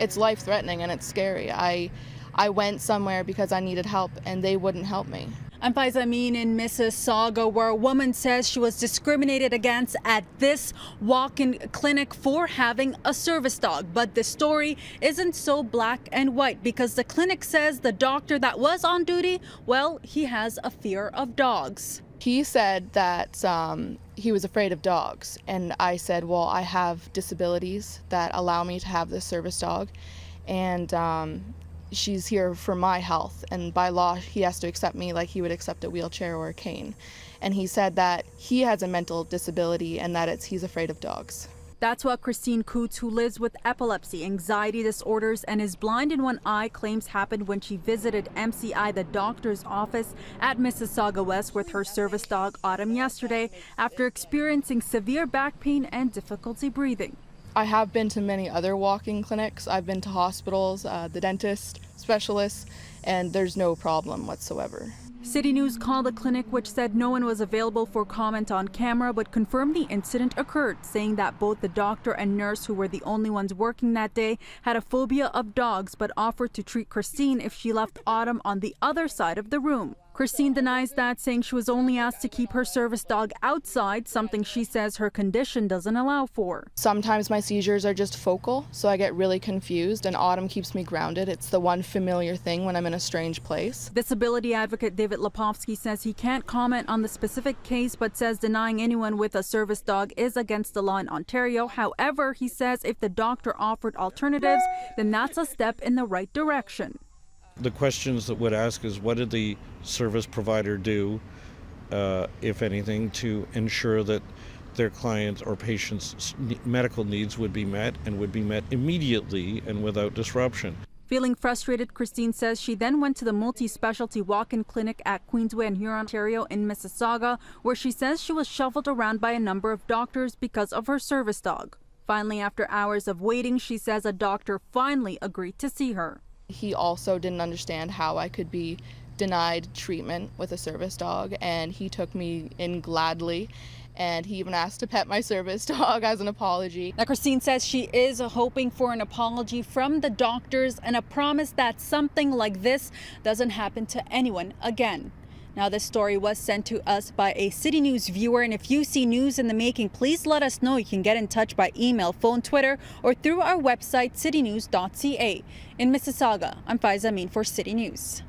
it's life-threatening and it's scary. I went somewhere because I needed help and they wouldn't help me. I'm Faiza Amin in Mississauga, where a woman says she was discriminated against at this walk-in clinic for having a service dog. But the story isn't so black and white, because the clinic says the doctor that was on duty, well, he has a fear of dogs. He said that he was afraid of dogs, and I said, well, I have disabilities that allow me to have this service dog, and she's here for my health, and by law he has to accept me like he would accept a wheelchair or a cane. And he said that he has a mental disability and that he's afraid of dogs. That's what Christine Coots, who lives with epilepsy, anxiety disorders, and is blind in one eye, claims happened when she visited MCI, the doctor's office at Mississauga West, with her service dog Autumn yesterday after experiencing severe back pain and difficulty breathing. I have been to many other walk-in clinics. I've been to hospitals, the dentist, specialists, and there's no problem whatsoever. City News called the clinic, which said no one was available for comment on camera, but confirmed the incident occurred, saying that both the doctor and nurse, who were the only ones working that day, had a phobia of dogs, but offered to treat Christine if she left Autumn on the other side of the room. Christine denies that, saying she was only asked to keep her service dog outside, something she says her condition doesn't allow for. Sometimes my seizures are just focal, so I get really confused, and Autumn keeps me grounded. It's the one familiar thing when I'm in a strange place. Disability advocate David Lepofsky says he can't comment on the specific case, but says denying anyone with a service dog is against the law in Ontario. However, he says if the doctor offered alternatives, then that's a step in the right direction. The questions that would ask is, what did the service provider do, if anything, to ensure that their clients or patients' medical needs would be met, and would be met immediately and without disruption. Feeling frustrated, Christine says she then went to the multi-specialty walk-in clinic at Queensway and Huron, Ontario in Mississauga, where she says she was shuffled around by a number of doctors because of her service dog. Finally, after hours of waiting, she says a doctor finally agreed to see her. He also didn't understand how I could be denied treatment with a service dog, and he took me in gladly, and he even asked to pet my service dog as an apology. Now, Christine says she is hoping for an apology from the doctors and a promise that something like this doesn't happen to anyone again. Now, this story was sent to us by a City News viewer, and if you see news in the making, please let us know. You can get in touch by email, phone, Twitter, or through our website, citynews.ca. In Mississauga, I'm Faiza Amin for City News.